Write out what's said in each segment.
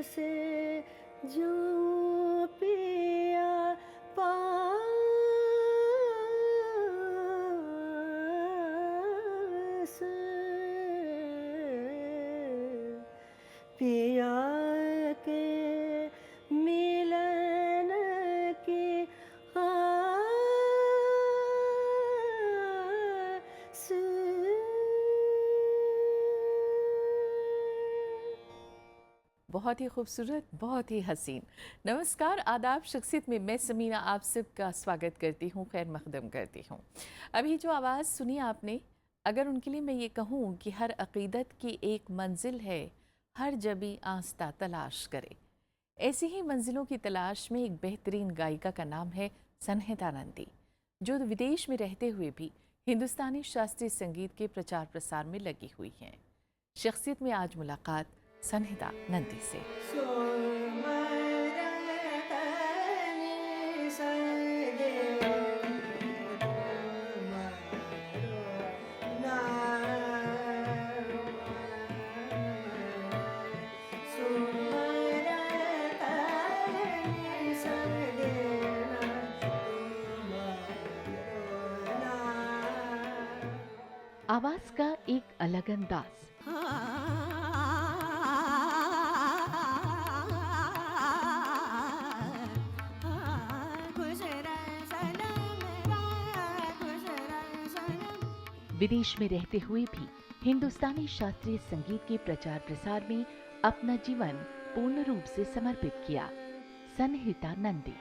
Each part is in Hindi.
से जो पिया पास, पिया के मिलन की आस। बहुत ही खूबसूरत, बहुत ही हसीन। नमस्कार, आदाब। शख्सियत में मैं समीना आप सबका स्वागत करती हूँ, खैर मकदम करती हूँ। अभी जो आवाज़ सुनी आपने, अगर उनके लिए मैं ये कहूँ कि हर अक़ीदत की एक मंजिल है, हर जबी आस्था तलाश करे। ऐसी ही मंजिलों की तलाश में एक बेहतरीन गायिका का नाम है सन्हिता नंदी, जो विदेश में रहते हुए भी हिंदुस्तानी शास्त्रीय संगीत के प्रचार प्रसार में लगी हुई हैं। शख्सियत में आज मुलाकात सन्हिता नंदी से। आवाज का एक अलग अंदाज, विदेश में रहते हुए भी हिंदुस्तानी शास्त्रीय संगीत के प्रचार प्रसार में अपना जीवन पूर्ण रूप से समर्पित किया। सन्हिता नंदी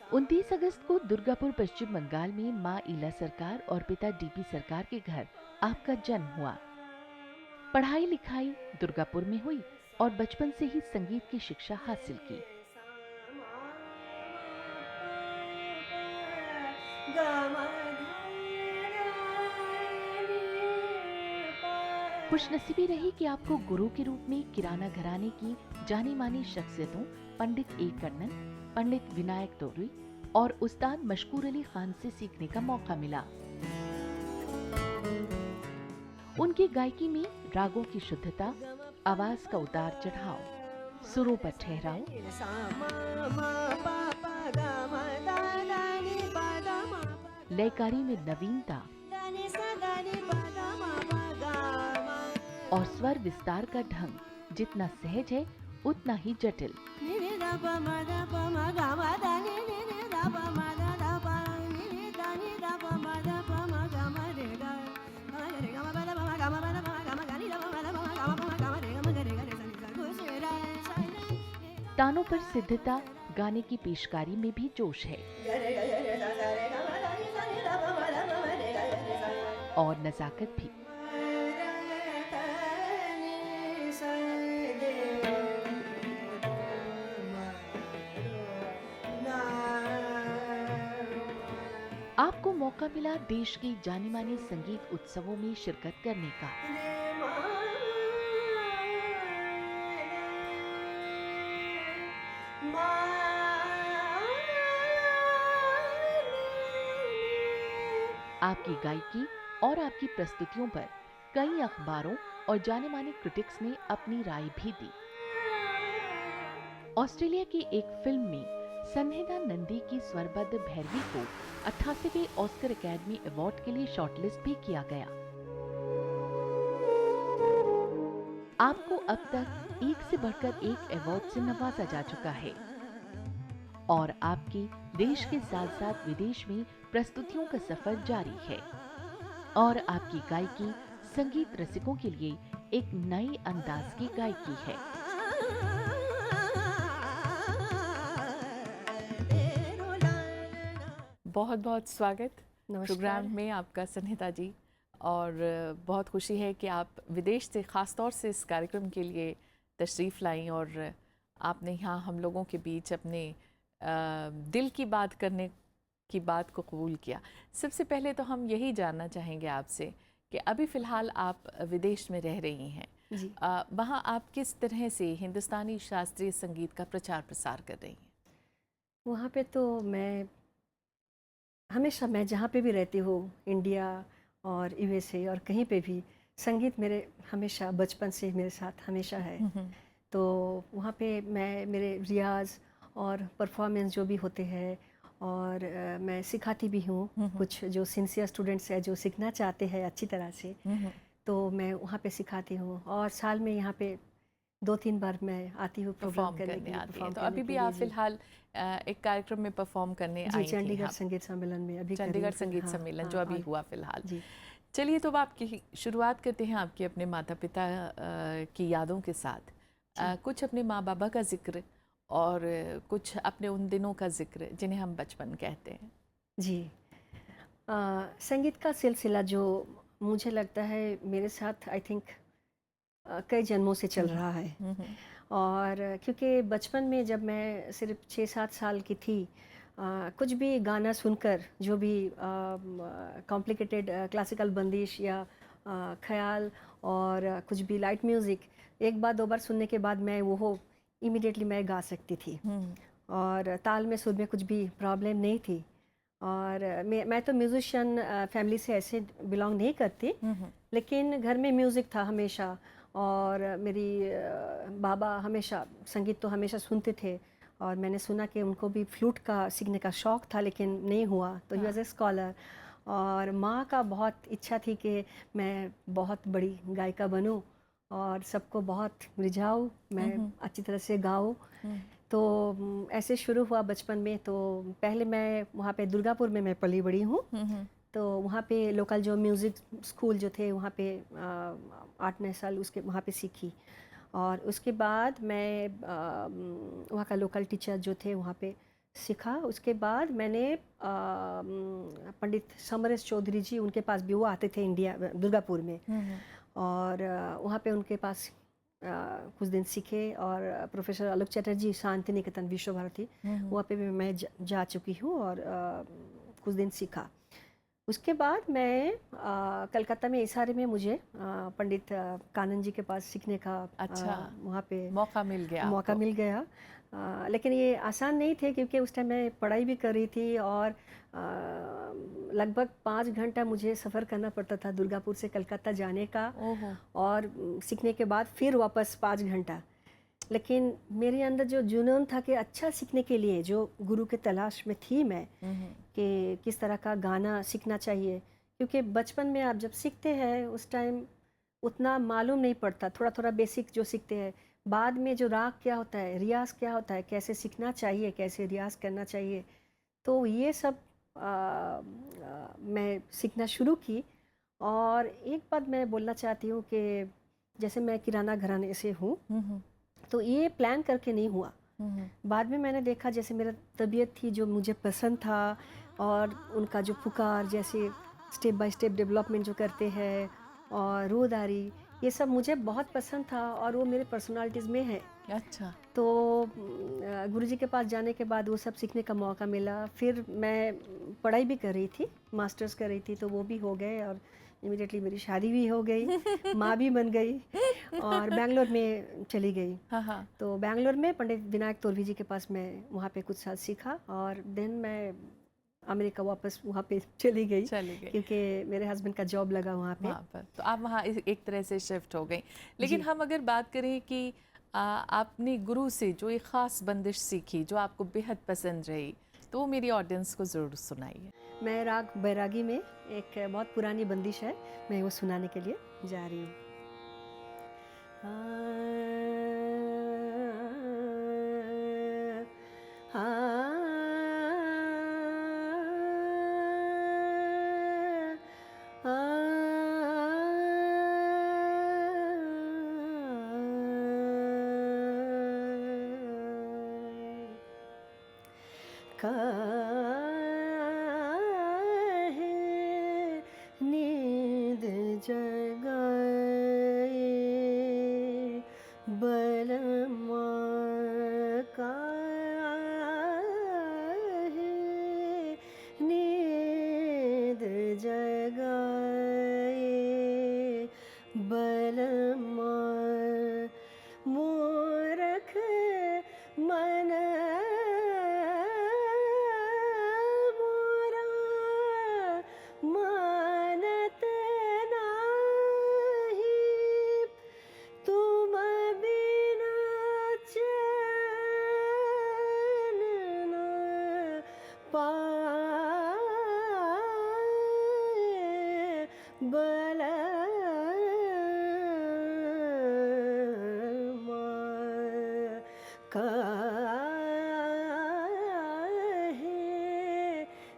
उनतीस अगस्त को दुर्गापुर पश्चिम बंगाल में माँ ईला सरकार और पिता डीपी सरकार के घर आपका जन्म हुआ। पढ़ाई लिखाई दुर्गापुर में हुई और बचपन से ही संगीत की शिक्षा हासिल की। खुशनसीबी रही कि आपको गुरु के रूप में किराना घराने की जानी मानी शख्सियतों पंडित ए कन्नन, पंडित विनायक तोरवी और उस्ताद मशकूर अली खान से सीखने का मौका मिला। उनकी गायकी में रागों की शुद्धता, आवाज का उतार चढ़ाव, सुरों पर ठहराव, लयकारी में नवीनता और स्वर विस्तार का ढंग जितना सहज है उतना ही जटिल। तानों पर सिद्धता, गाने की पेशकारी में भी जोश है और नजाकत भी। आपको मौका मिला देश की जानी मानी संगीत उत्सवों में शिरकत करने का। आपकी गायकी और आपकी प्रस्तुतियों पर कई अखबारों और जाने माने क्रिटिक्स ने अपनी राय भी दी। ऑस्ट्रेलिया की एक फिल्म में सन्हिता नंदी की स्वरबद्ध भैरवी को 88वें ऑस्कर अकेडमी अवार्ड के लिए शॉर्टलिस्ट भी किया गया। आपको अब तक एक से बढ़कर एक अवार्ड से नवाजा जा चुका है और आपकी देश के साथ साथ विदेश में प्रस्तुतियों का सफर जारी है और आपकी गायकी संगीत रसिकों के लिए एक नई अंदाज की गायकी है। बहुत बहुत स्वागत प्रोग्राम में आपका सन्हिता जी। और बहुत खुशी है कि आप विदेश से ख़ास तौर से इस कार्यक्रम के लिए तशरीफ़ लाई और आपने यहाँ हम लोगों के बीच अपने दिल की बात करने की बात को कबूल किया। सबसे पहले तो हम यही जानना चाहेंगे आपसे कि अभी फ़िलहाल आप विदेश में रह रही हैं, जी। वहाँ आप किस तरह से हिंदुस्तानी शास्त्रीय संगीत का प्रचार प्रसार कर रही हैं? वहाँ पे तो मैं हमेशा, मैं जहाँ पे भी रहती हूँ, इंडिया और यूएसए और कहीं पे भी, संगीत मेरे हमेशा बचपन से मेरे साथ हमेशा है। तो वहाँ पे मैं मेरे रियाज़ और परफॉर्मेंस जो भी होते हैं, और मैं सिखाती भी हूँ कुछ जो सिंसियर स्टूडेंट्स हैं जो सीखना चाहते हैं अच्छी तरह से, तो मैं वहाँ पे सिखाती हूँ। और साल में यहाँ पे 2-3 बार मैं आती हूँ प्रोग्राम परफॉर्म करने के करने लिए, आती हैं, परफॉर्म तो करने अभी के भी लिए। आप जी फिलहाल एक कार्यक्रम में परफॉर्म करने जी, आई थी चंडीगढ़ यहाँ, संगीत सम्मेलन में अभी कर रही चंडीगढ़ हूँ फिर। संगीत हाँ सम्मेलन हाँ, जो अभी और हुआ फिलहाल। जी चलिए, तो अब आपकी शुरुआत करते हैं आपके अपने माता पिता की यादों के साथ। जी कुछ अपने माँ बाबा का जिक्र और कुछ अपने उन दिनों का जिक्र जिन्हें हम बचपन कहते हैं। जी। संगीत का सिलसिला जो मुझे लगता है मेरे साथ आई थिंक कई जन्मों से चल रहा है। और क्योंकि बचपन में जब मैं सिर्फ 6-7 साल की थी, कुछ भी गाना सुनकर, जो भी कॉम्प्लिकेटेड क्लासिकल बंदिश या ख्याल और कुछ भी लाइट म्यूज़िक, एक बार 2 बार सुनने के बाद मैं वो इमीडिएटली मैं गा सकती थी। और ताल में, सुर में कुछ भी प्रॉब्लम नहीं थी। और मैं तो म्यूज़िशियन फैमिली से ऐसे बिलोंग नहीं करती, लेकिन घर में म्यूज़िक था हमेशा। और मेरी बाबा हमेशा संगीत तो हमेशा सुनते थे, और मैंने सुना कि उनको भी फ्लूट का सीखने का शौक़ था, लेकिन नहीं हुआ, तो ही वॉज़ ए स्कॉलर। और माँ का बहुत इच्छा थी कि मैं बहुत बड़ी गायिका बनूं और सबको बहुत रिझाऊं, मैं अच्छी तरह से गाऊं। तो ऐसे शुरू हुआ बचपन में। तो पहले मैं वहाँ पे दुर्गापुर में मैं पली बड़ी हूँ, तो वहाँ पे लोकल जो म्यूज़िक स्कूल जो थे वहाँ पे 8-9 साल उसके वहाँ पे सीखी। और उसके बाद मैं वहाँ का लोकल टीचर जो थे वहाँ पे सीखा। उसके बाद मैंने पंडित समरेश चौधरी जी, उनके पास भी वो आते थे इंडिया, दुर्गापुर में। और वहाँ पे उनके पास कुछ दिन सीखे। और प्रोफेसर आलोक चटर्जी, शांति निकेतन विश्व भारती, वहाँ पे भी मैं जा चुकी हूँ और कुछ दिन सीखा। उसके बाद मैं कलकत्ता में इसारे में मुझे पंडित कानन जी के पास सीखने का वहाँ पे मौका मिल गया मौका आपको। मिल गया। लेकिन ये आसान नहीं थे, क्योंकि उस टाइम मैं पढ़ाई भी कर रही थी, और लगभग 5 घंटा मुझे सफ़र करना पड़ता था दुर्गापुर से कलकत्ता जाने का। और सीखने के बाद फिर वापस 5 घंटा। लेकिन मेरे अंदर जो जुनून था कि अच्छा सीखने के लिए, जो गुरु के तलाश में थी मैं, कि किस तरह का गाना सीखना चाहिए। क्योंकि बचपन में आप जब सीखते हैं उस टाइम उतना मालूम नहीं पड़ता, थोड़ा थोड़ा बेसिक जो सीखते हैं। बाद में जो राग क्या होता है, रियाज़ क्या होता है, कैसे सीखना चाहिए, कैसे रियाज़ करना चाहिए, तो ये सब मैं सीखना शुरू की। और एक बात मैं बोलना चाहती हूँ कि जैसे मैं किराना घराने से हूँ, तो ये प्लान करके नहीं हुआ। बाद में मैंने देखा, जैसे मेरा तबीयत थी जो मुझे पसंद था, और उनका जो पुकार, जैसे स्टेप बाय स्टेप डेवलपमेंट जो करते हैं, और रूहदारी, ये सब मुझे बहुत पसंद था, और वो मेरे पर्सनालिटीज़ में है। अच्छा। तो गुरुजी के पास जाने के बाद वो सब सीखने का मौका मिला। फिर मैं पढ़ाई भी कर रही थी, मास्टर्स कर रही थी, तो वो भी हो गए, और इमीडिएटली मेरी शादी भी हो गई, माँ भी बन गई, और बैंगलोर में चली गई। तो बैंगलोर में पंडित विनायक तोरवी जी के पास मैं वहाँ पे कुछ साल सीखा, और देन मैं अमेरिका वापस वहाँ पे चली गई, क्योंकि मेरे हस्बैंड का जॉब लगा वहाँ पे। तो आप वहाँ एक तरह से शिफ्ट हो गई। लेकिन हम अगर बात करें कि आपने गुरु से जो एक ख़ास बंदिश सीखी जो आपको बेहद पसंद रही, तो वो मेरी ऑडियंस को ज़रूर सुनाइए। मैं राग बैरागी में एक बहुत पुरानी बंदिश है, मैं वो सुनाने के लिए जा रही हूँ। नींद जगाए बलमा काहे, नींद जगाए बलमा बलमा काहे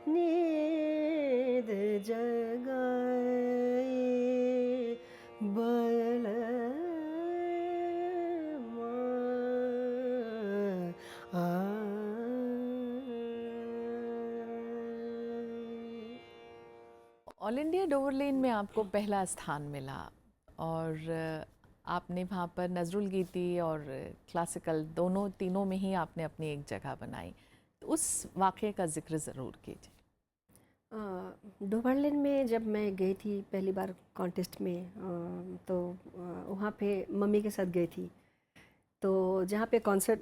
नींद जगाए बलमा ऑल इंडिया डोवरलेन में आपको पहला स्थान मिला और आपने वहाँ पर नज़रुल गीती और क्लासिकल दोनों तीनों में ही आपने अपनी एक जगह बनाई, तो उस वाक़ये का ज़िक्र ज़रूर कीजिए। डोवरलेन में जब मैं गई थी पहली बार कॉन्टेस्ट में, तो वहाँ पे मम्मी के साथ गई थी। तो जहाँ पे कॉन्सर्ट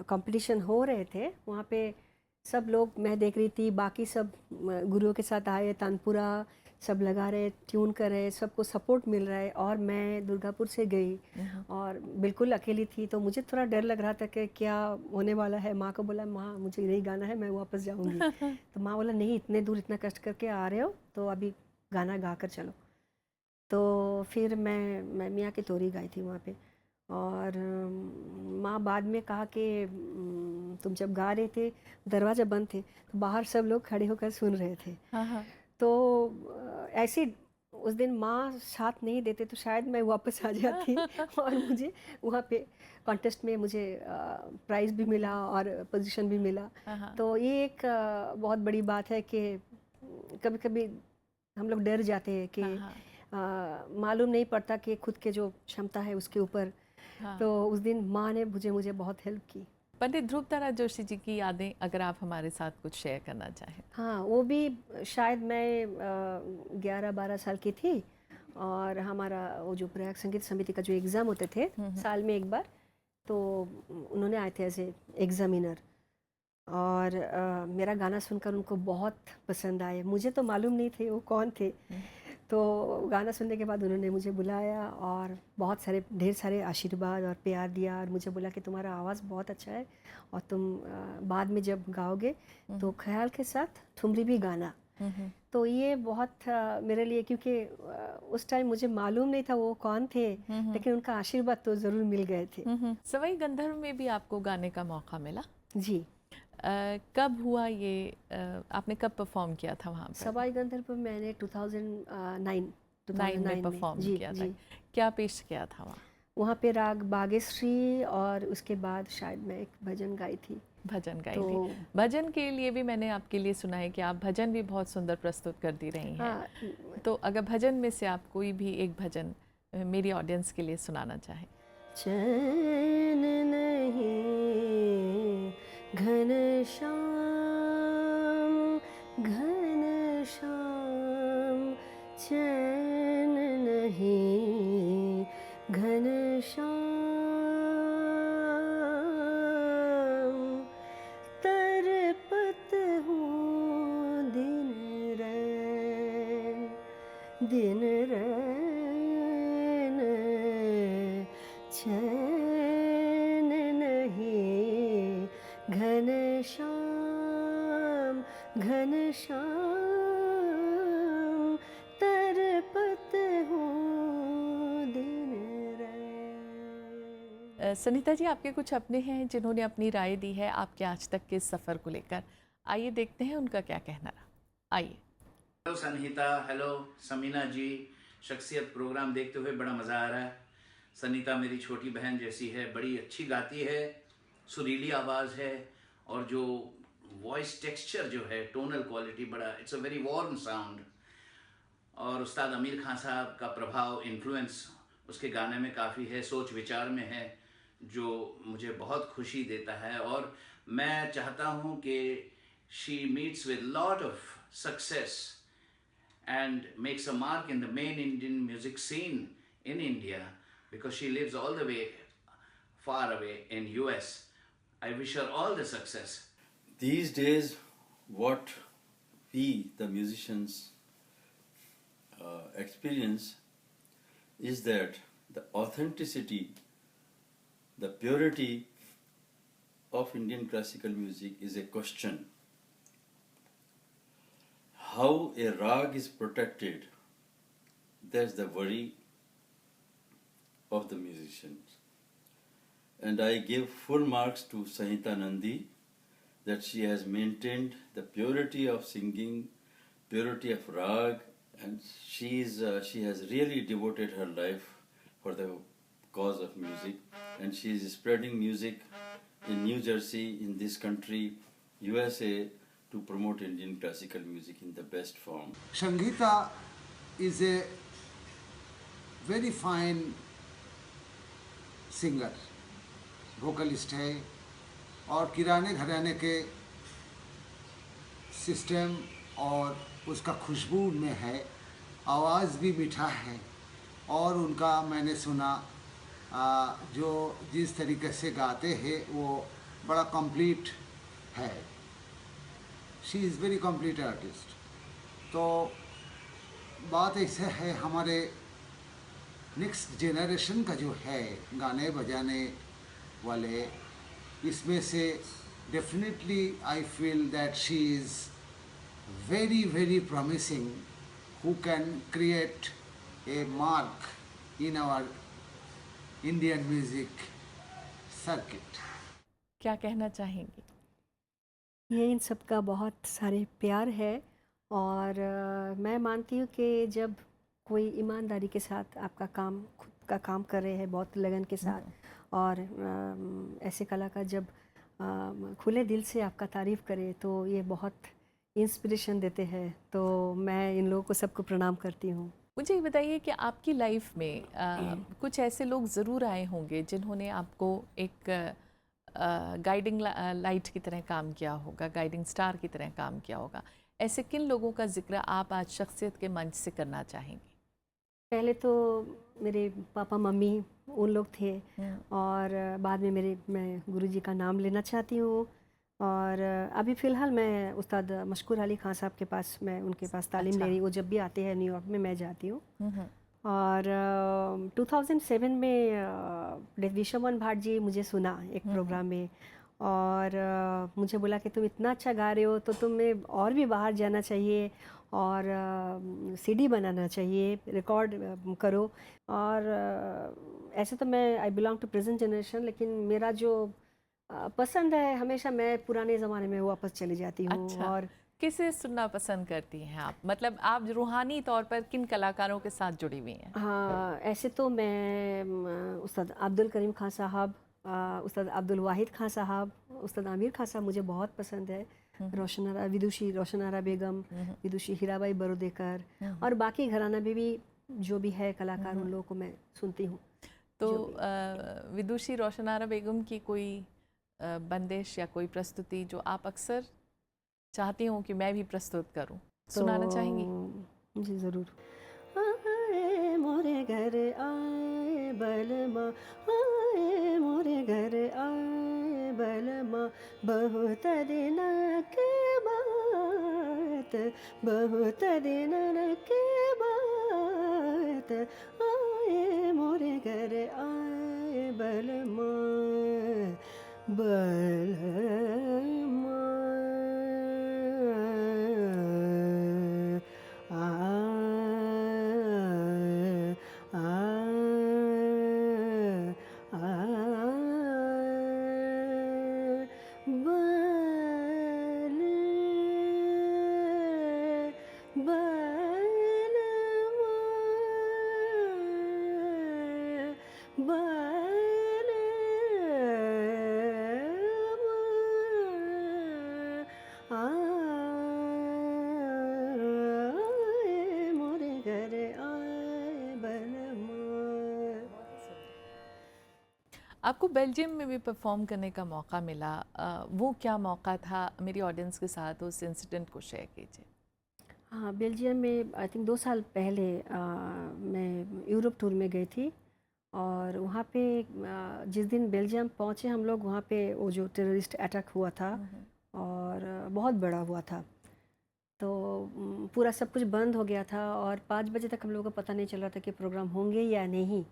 कंपटीशन हो रहे थे वहाँ पे सब लोग मैं देख रही थी, बाकी सब गुरुओं के साथ आए, तानपुरा सब लगा रहे, ट्यून कर रहे, सबको सपोर्ट मिल रहा है और मैं दुर्गापुर से गई और बिल्कुल अकेली थी। तो मुझे थोड़ा डर लग रहा था कि क्या होने वाला है। माँ को बोला, माँ मुझे नहीं गाना है, मैं वापस जाऊँगी। तो माँ बोला, नहीं, इतने दूर इतना कष्ट करके आ रहे हो तो अभी गाना गा कर चलो। तो फिर मैं मियाँ की तोरी गाई थी वहाँ पे और माँ बाद में कहा कि तुम जब गा रहे थे दरवाज़ा बंद थे तो बाहर सब लोग खड़े होकर सुन रहे थे। तो ऐसे उस दिन माँ साथ नहीं देते तो शायद मैं वापस आ जाती और मुझे वहाँ पे कॉन्टेस्ट में मुझे प्राइज़ भी मिला और पोजीशन भी मिला। तो ये एक बहुत बड़ी बात है कि कभी कभी हम लोग डर जाते हैं कि मालूम नहीं पड़ता कि खुद के जो क्षमता है उसके ऊपर। तो उस दिन माँ ने मुझे बहुत हेल्प की। पंडित ध्रुवतारा जोशी जी की यादें अगर आप हमारे साथ कुछ शेयर करना चाहें। हाँ, वो भी शायद मैं 11-12 साल की थी और हमारा वो जो प्रयाग संगीत समिति का जो एग्ज़ाम होते थे साल में एक बार, तो उन्होंने आए थे एज ए एग्ज़ामिनर और मेरा गाना सुनकर उनको बहुत पसंद आए। मुझे तो मालूम नहीं थे वो कौन थे। तो गाना सुनने के बाद उन्होंने मुझे बुलाया और बहुत सारे ढेर सारे आशीर्वाद और प्यार दिया और मुझे बोला कि तुम्हारा आवाज़ बहुत अच्छा है और तुम बाद में जब गाओगे तो ख्याल के साथ ठुमरी भी गाना। तो ये बहुत मेरे लिए, क्योंकि उस टाइम मुझे मालूम नहीं था वो कौन थे, लेकिन उनका आशीर्वाद तो ज़रूर मिल गए थे। सवाई गंधर्व में भी आपको गाने का मौका मिला जी। कब हुआ ये? आपने कब परफॉर्म किया था वहाँ पर? सवाई गंधर्व पर मैंने 2009 में परफॉर्म किया था। जी। क्या पेश किया था वहाँ? वहाँ पे राग बागेश्वरी और उसके बाद शायद मैं एक भजन गाई थी। भजन गाई थी। भजन के लिए भी मैंने आपके लिए सुना है कि आप भजन भी बहुत सुंदर प्रस्तुत करती रही हैं। हाँ, तो अगर भजन में से आप कोई भी एक भजन मेरी ऑडियंस के लिए सुनाना चाहें। चैन नहीं घनश्याम घनश्याम, चैन नहीं घनश्याम, तरपत हूँ दिन रैन, चैन नहीं घनश्याम घनश्याम, तरपत हूँ दिन रैन। सनीता जी, आपके कुछ अपने हैं जिन्होंने अपनी राय दी है आपके आज तक के सफ़र को लेकर। आइए देखते हैं उनका क्या कहना रहा। आइए। हेलो सनीता, हेलो समीना जी। शख्सियत प्रोग्राम देखते हुए बड़ा मज़ा आ रहा है। सनीता मेरी छोटी बहन जैसी है, बड़ी अच्छी गाती है, सुरीली आवाज़ है और जो वॉइस टेक्सचर जो है, टोनल क्वालिटी बड़ा, it's a very warm sound. और उस्ताद आमिर खान साहब का प्रभाव, इन्फ्लुएंस उसके गाने में काफ़ी है, सोच विचार में है, जो मुझे बहुत खुशी देता है। और मैं चाहता हूँ कि she meets with lot of success and makes a mark in the main Indian music scene in India, because she lives all the way far away in US. I wish her all the success. These days, what we, the musicians, experience is that the authenticity, the purity of Indian classical music is a question. How a rag is protected that's the worry of the musicians. And I give full marks to Sangeeta Nandi that she has maintained the purity of singing, purity of rag, and she has really devoted her life for the cause of music, and she is spreading music in New Jersey, in this country, USA, to promote Indian classical music in the best form. Sangeeta is a very fine singer, vocalist है और किराने घराने के सिस्टम और उसका खुशबू में है, आवाज़ भी मीठा है और उनका मैंने सुना जो जिस तरीके से गाते हैं वो बड़ा कंप्लीट है. She is very complete artist. तो बात ऐसे है हमारे नेक्स्ट जनरेशन का जो है गाने बजाने वाले, इसमें से definitely I feel that she is very very promising who can create a mark in our Indian music circuit. क्या कहना चाहेंगी? ये इन सब का बहुत सारे प्यार है और मैं मानती हूँ कि जब कोई ईमानदारी के साथ आपका काम खुद का काम कर रहे हैं बहुत लगन के साथ और ऐसे कलाकार जब खुले दिल से आपका तारीफ़ करे तो ये बहुत इंस्पिरेशन देते हैं. तो मैं इन लोगों को सबको प्रणाम करती हूँ. मुझे ये बताइए कि आपकी लाइफ में कुछ ऐसे लोग ज़रूर आए होंगे जिन्होंने आपको एक गाइडिंग लाइट की तरह काम किया होगा, गाइडिंग स्टार की तरह काम किया होगा. ऐसे किन लोगों का जिक्र आप आज शख्सियत के मंच से करना चाहेंगे? पहले तो मेरे पापा मम्मी उन लोग थे और बाद में मैं गुरुजी का नाम लेना चाहती हूँ. और अभी फ़िलहाल मैं उस्ताद मशकूर अली खान साहब के पास मैं उनके पास तालीम ले रही हूँ. वो जब भी आते हैं न्यूयॉर्क में मैं जाती हूँ. और 2007 में विश्वमोहन भाट जी मुझे सुना एक प्रोग्राम में और मुझे बोला कि तुम इतना अच्छा गा रहे हो तो तुम्हें और भी बाहर जाना चाहिए और सीडी बनाना चाहिए, रिकॉर्ड करो. और ऐसे तो मैं I belong to present generation, लेकिन मेरा जो पसंद है हमेशा मैं पुराने ज़माने में वापस चली जाती हूँ. अच्छा. और किसे सुनना पसंद करती हैं आप? मतलब आप रूहानी तौर पर किन कलाकारों के साथ जुड़ी हुई हैं? हाँ, ऐसे तो मैं उस्ताद अब्दुल करीम खान साहब, उस्ताद अब्दुल वाहिद खान साहब, उस्ताद आमिर खान साहब मुझे बहुत पसंद है. विदुषी रोशन आरा बेगम, विदुषी हीराबाई बरोदेकर और बाकी घराना में भी जो भी है कलाकार उन लोगों को मैं सुनती हूँ. तो विदुषी रोशन आरा बेगम की कोई बंदिश या कोई प्रस्तुति जो आप अक्सर चाहती हूँ कि मैं भी प्रस्तुत करूँ, सुनाना चाहेंगी? जी ज़रूर. आए मोरे घर आए बलमा, आए मोरे घर आए बलमा, बहुत दिन के बात, बहुत दिन के बात, आए मोरे घर आए बलमा, बलमा. आपको बेल्जियम में भी परफॉर्म करने का मौका मिला, वो क्या मौका था? मेरी ऑडियंस के साथ उस इंसिडेंट को शेयर कीजिए. हाँ, बेल्जियम में आई थिंक 2 साल पहले मैं यूरोप टूर में गई थी और वहाँ पे जिस दिन बेल्जियम पहुँचे हम लोग, वहाँ पे वो जो टेररिस्ट अटैक हुआ था और बहुत बड़ा हुआ था. तो पूरा सब कुछ बंद हो गया था और 5 बजे तक हम लोगों को पता नहीं चल रहा था कि प्रोग्राम होंगे या नहीं.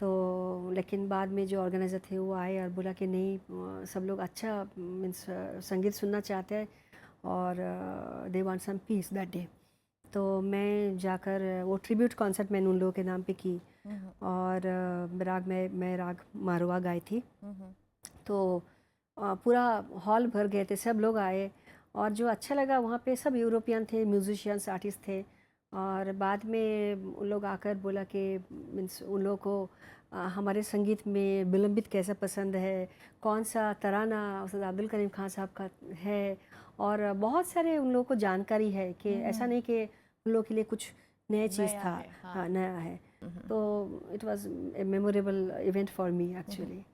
तो लेकिन बाद में जो ऑर्गेनाइज़र थे वो आए और बोला कि नहीं, सब लोग अच्छा मीन्स संगीत सुनना चाहते हैं और they want some peace that day. तो मैं जाकर वो ट्रिब्यूट कॉन्सर्ट मैंने उन लोगों के नाम पे की, और राग मैं राग मारवा गाई थी। तो पूरा हॉल भर गए थे, सब लोग आए, और जो अच्छा लगा वहाँ पे सब यूरोपियन थे, म्यूजिशियंस, आर्टिस्ट थे। और बाद में उन लोग आकर बोला कि मीन्स उन लोगों को हमारे संगीत में विलंबित कैसा पसंद है, कौन सा तराना उस्ताद अब्दुल करीम खान साहब का है, और बहुत सारे उन लोगों को जानकारी है कि ऐसा नहीं कि उन लोगों के लिए कुछ नया चीज़ नया था। है, हाँ। हाँ, नया है। तो it was a memorable event for me actually.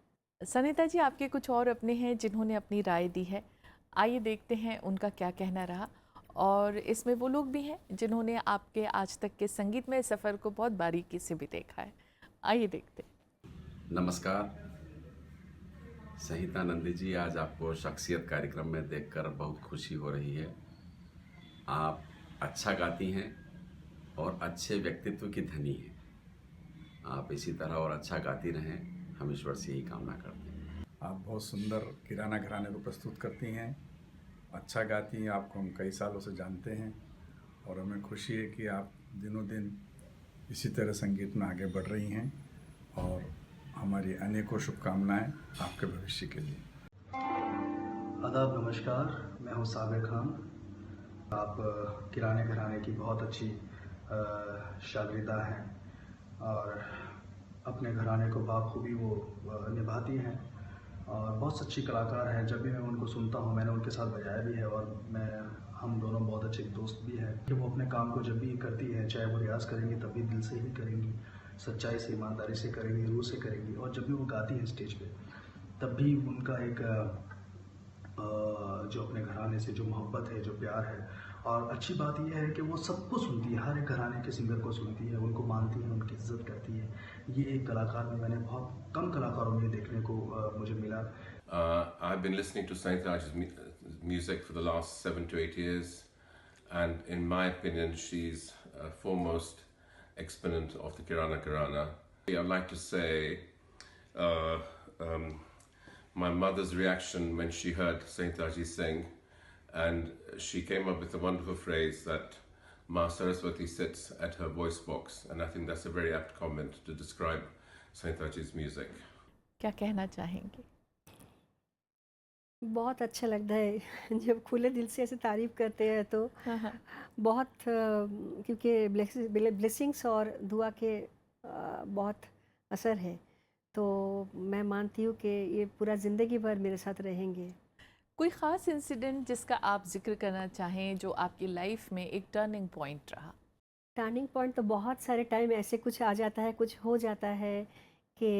Sunita ji, आपके कुछ और अपने हैं जिन्होंने अपनी राय दी है, आइए देखते हैं उनका क्या कहना रहा। और इसमें वो लोग भी हैं जिन्होंने आपके आज तक के संगीतमय सफ़र को बहुत बारीकी से भी देखा है। आइए देखते हैं। नमस्कार संहिता नंदी जी, आज आपको शख्सियत कार्यक्रम में देखकर बहुत खुशी हो रही है। आप अच्छा गाती हैं और अच्छे व्यक्तित्व की धनी हैं। आप इसी तरह और अच्छा गाती रहें, हम ईश्वर से यही कामना करते हैं। आप बहुत सुंदर किराना घराने को प्रस्तुत करती हैं, अच्छा गाती हैं। आपको हम कई सालों से जानते हैं और हमें खुशी है कि आप दिनों दिन इसी तरह संगीत में आगे बढ़ रही हैं, और हमारी अनेकों शुभकामनाएं आपके भविष्य के लिए। आदाब, नमस्कार, मैं हूं साबिर खान। आप किराने घराने की बहुत अच्छी शागिर्दा हैं और अपने घराने को बाखूबी वो निभाती हैं और बहुत सच्ची कलाकार हैं। जब भी मैं उनको सुनता हूं, मैंने उनके साथ बजाया भी है और हम दोनों बहुत अच्छे दोस्त भी हैं कि वो अपने काम को जब भी करती हैं, चाहे वो रियाज़ करेंगी तब भी दिल से ही करेंगी, सच्चाई से, ईमानदारी से करेंगी, रूह से करेंगी। और जब भी वो गाती हैं स्टेज पे, तब भी उनका एक जो अपने घराने से जो मोहब्बत है, जो प्यार है। और अच्छी बात यह है कि वो सबको सुनती है, हर एक घराने के सिंगर को सुनती है, उनको मानती है, उनकी इज्जत करती है। ये एक कलाकार में मैंने बहुत कम कलाकारों में देखने को मुझे मिला। I've been listening to Sangeeta Raj's music for the last 7 to 8 years, and in my opinion, she's a foremost exponent of the Kirana Karana. I'd like to say my mother's reaction when she heard Sangeeta Raji sing, and she came up with a wonderful phrase that Ma Saraswati sits at her voice box, and I think that's a very apt comment to describe Sangeeta Raji's music. क्या कहना चाहेंगे? बहुत अच्छा लगता है जब खुले दिल से ऐसे तारीफ करते हैं, तो बहुत क्योंकि ब्लेसिंग्स और दुआ के बहुत असर है। तो मैं मानती हूँ कि ये पूरा ज़िंदगी भर मेरे साथ रहेंगे। कोई ख़ास इंसिडेंट जिसका आप जिक्र करना चाहें जो आपकी लाइफ में एक टर्निंग पॉइंट रहा? टर्निंग पॉइंट तो बहुत सारे टाइम ऐसे कुछ आ जाता है, कुछ हो जाता है कि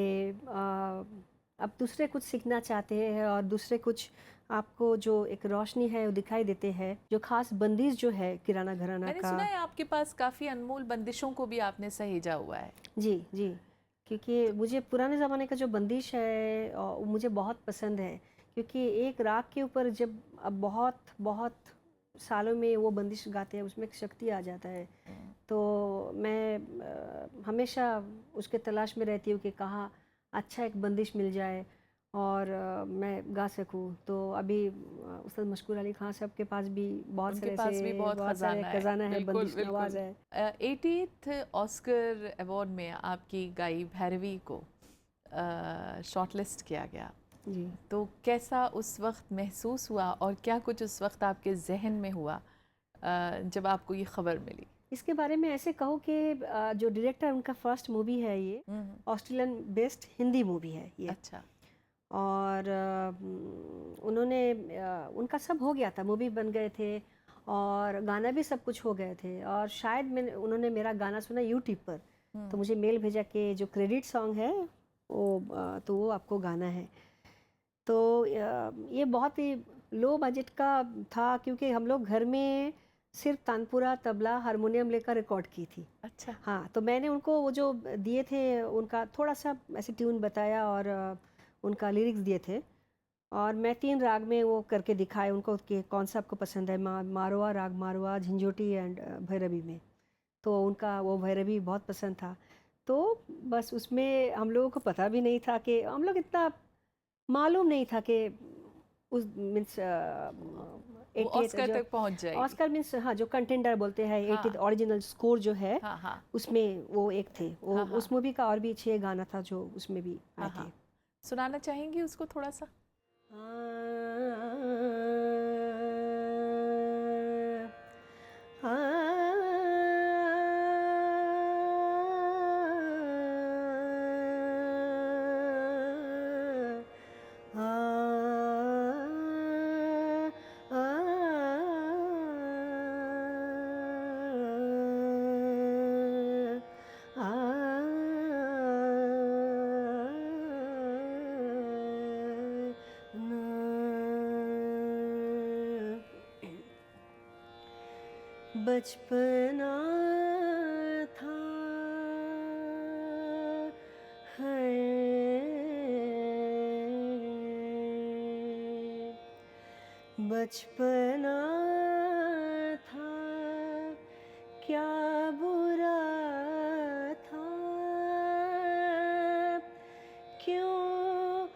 अब दूसरे कुछ सीखना चाहते हैं और दूसरे कुछ आपको जो एक रोशनी है वो दिखाई देते हैं, जो खास बंदिश जो है किराना घराना मैंने का। सुना है आपके पास काफ़ी अनमोल बंदिशों को भी आपने सहेजा हुआ है। जी जी, क्योंकि मुझे पुराने ज़माने का जो बंदिश है वो मुझे बहुत पसंद है, क्योंकि एक राग के ऊपर जब अब बहुत बहुत सालों में वो बंदिश गाते हैं, उसमें एक शक्ति आ जाता है। तो मैं हमेशा उसके तलाश में रहती हूँ कि कहाँ अच्छा एक बंदिश मिल जाए और मैं गा सकूँ। तो अभी उस्ताद मशकूर अली खान साहब के पास भी बहुत उनके सारे पास ऐसे भी बहुत खजाना है, बिल्कुल, बंदिश नवाज है। 80th ऑस्कर अवार्ड में आपकी गाई भैरवी को शॉर्टलिस्ट किया गया जी। तो कैसा उस वक्त महसूस हुआ और क्या कुछ उस वक्त आपके जहन में हुआ जब आपको ये खबर मिली? इसके बारे में ऐसे कहो कि जो डायरेक्टर, उनका फर्स्ट मूवी है ये, ऑस्ट्रेलियन बेस्ड हिंदी मूवी है ये। अच्छा। और उन्होंने उनका सब हो गया था, मूवी बन गए थे और गाना भी सब कुछ हो गए थे। और शायद उन्होंने मेरा गाना सुना यूट्यूब पर, तो मुझे मेल भेजा कि जो क्रेडिट सॉन्ग है वो आपको गाना है। तो ये बहुत ही लो बजट का था, क्योंकि हम लोग घर में सिर्फ तानपुरा, तबला, हारमोनियम लेकर रिकॉर्ड की थी। अच्छा। हाँ, तो मैंने उनको वो जो दिए थे उनका थोड़ा सा ऐसे ट्यून बताया और उनका लिरिक्स दिए थे, और मैं 3 राग में वो करके दिखाए उनको कि कौन सा आपको पसंद है। मारवा राग, मारवा, झंझोटी एंड भैरवी में। तो उनका वो भैरवी बहुत पसंद था। तो बस उसमें हम लोगों को पता भी नहीं था कि हम लोग इतना मालूम नहीं था कि उस मीन्स वो ऑस्कर तक पहुंच जाएगी। ऑस्कर मीन्स हाँ, जो कंटेंडर बोलते हैं, हाँ। 80th ओरिजिनल स्कोर जो है, हाँ हाँ उसमें वो एक थे। वो हाँ, हाँ। उस मूवी का और भी 6 गाना था जो उसमें भी आए हाँ थे। हाँ, सुनाना चाहेंगी उसको थोड़ा सा? बचपना था है, बचपना था क्या बुरा था, क्यों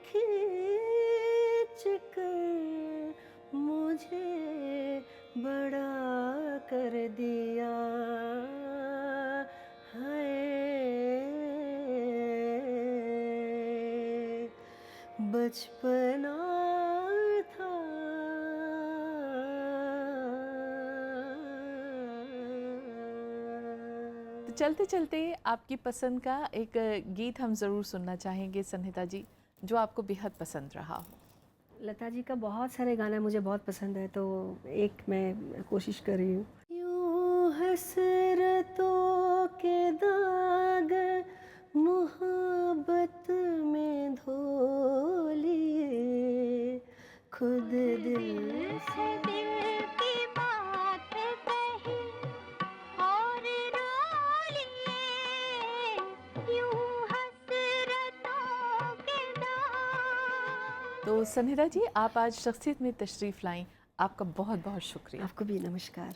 खींच कर मुझे बड़ा कर दिया है, बचपना था। तो चलते चलते आपकी पसंद का एक गीत हम ज़रूर सुनना चाहेंगे संहिता जी, जो आपको बेहद पसंद रहा हो। लता जी का बहुत सारे गाना मुझे बहुत पसंद है, तो एक मैं कोशिश कर रही हूँ। यूं हसरतों के दाग मोहब्बत में धो लिए, खुद दिल से तो संहिता जी, आप आज शख्सियत में तशरीफ़ लाई, आपका बहुत बहुत शुक्रिया। आपको भी नमस्कार।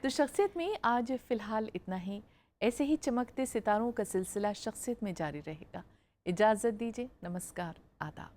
तो शख्सियत में आज फ़िलहाल इतना ही। ऐसे ही चमकते सितारों का सिलसिला शख्सियत में जारी रहेगा। इजाज़त दीजिए, नमस्कार, आदाब।